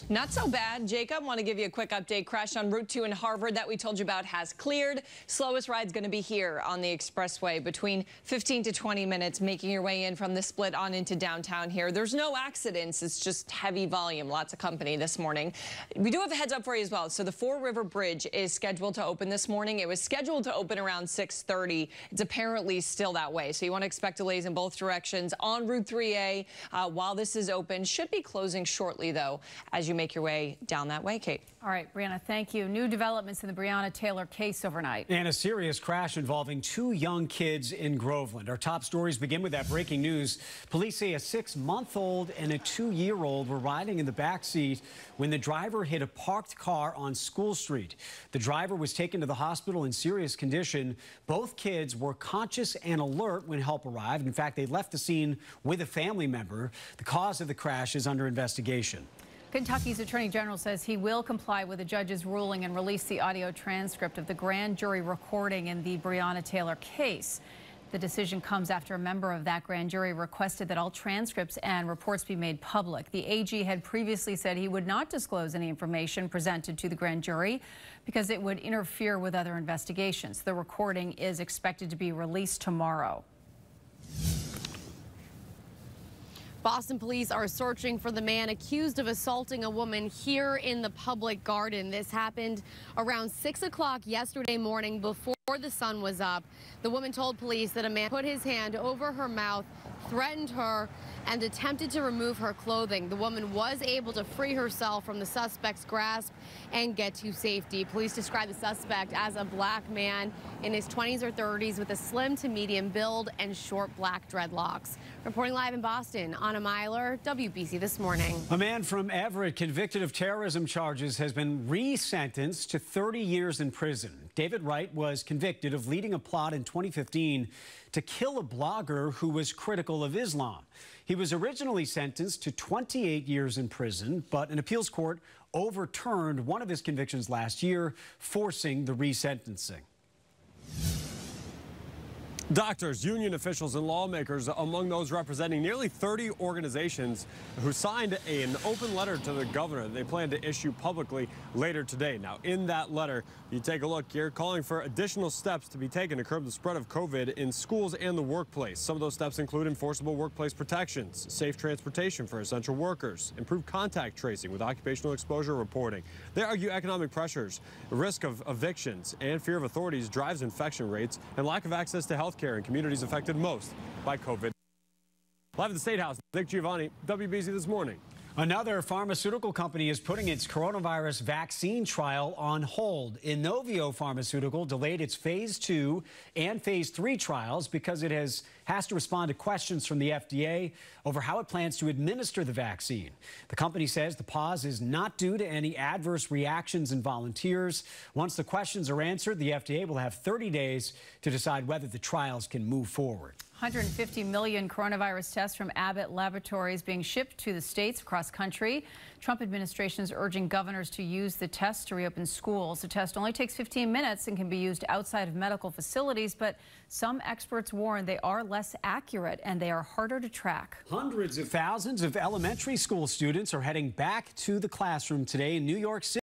Not so bad. Jacob, want to give you a quick update. Crash on Route 2 in Harvard that we told you about has cleared. Slowest ride's going to be here on the expressway, between 15 to 20 minutes, making your way in from the split on into downtown here. There's no accidents. It's just heavy volume. Lots of company this morning. We do have a heads up for you as well. So the Fore River Bridge is scheduled to open this morning. It was scheduled to open around 6:30. It's apparently still that way. So you want to expect delays in both directions on Route 3A while this is open. Should be closing shortly, though, as you make your way down that way, Kate. All right, Brianna, thank you. New developments in the Breonna Taylor case overnight. And a serious crash involving 2 young kids in Groveland. Our top stories begin with that breaking news. Police say a 6-month-old and a 2-year-old were riding in the back seat when the driver hit a parked car on School Street. The driver was taken to the hospital in serious condition. Both kids were conscious and alert when help arrived. In fact, they left the scene with a family member. The cause of the crash is under investigation. Kentucky's Attorney General says he will comply with the judge's ruling and release the audio transcript of the grand jury recording in the Breonna Taylor case. The decision comes after a member of that grand jury requested that all transcripts and reports be made public. The AG had previously said he would not disclose any information presented to the grand jury because it would interfere with other investigations. The recording is expected to be released tomorrow. Boston police are searching for the man accused of assaulting a woman here in the public garden. This happened around 6 o'clock yesterday morning before the sun was up. The woman told police that a man put his hand over her mouth, threatened her, and attempted to remove her clothing. The woman was able to free herself from the suspect's grasp and get to safety. Police describe the suspect as a black man in his 20s or 30s with a slim to medium build and short black dreadlocks. Reporting live in Boston, Anna Myler, WBZ This Morning. A man from Everett convicted of terrorism charges has been resentenced to 30 years in prison. David Wright was convicted of leading a plot in 2015 to kill a blogger who was critical of Islam. He was originally sentenced to 28 years in prison, but an appeals court overturned one of his convictions last year, forcing the resentencing. Doctors, union officials, and lawmakers among those representing nearly 30 organizations who signed an open letter to the governor they plan to issue publicly later today. Now, in that letter, you take a look here, calling for additional steps to be taken to curb the spread of COVID in schools and the workplace. Some of those steps include enforceable workplace protections, safe transportation for essential workers, improved contact tracing with occupational exposure reporting. They argue economic pressures, risk of evictions, and fear of authorities drives infection rates and lack of access to health care in communities affected most by COVID. Live at the State House, Nick Giovanni, WBZ This Morning. Another pharmaceutical company is putting its coronavirus vaccine trial on hold. Inovio Pharmaceutical delayed its phase 2 and phase 3 trials because it has to respond to questions from the FDA over how it plans to administer the vaccine. The company says the pause is not due to any adverse reactions in volunteers. Once the questions are answered, the FDA will have 30 days to decide whether the trials can move forward. 150 million coronavirus tests from Abbott Laboratories being shipped to the states across country. Trump administration is urging governors to use the test to reopen schools. The test only takes 15 minutes and can be used outside of medical facilities, but some experts warn they are less accurate and they are harder to track. Hundreds of thousands of elementary school students are heading back to the classroom today in New York City.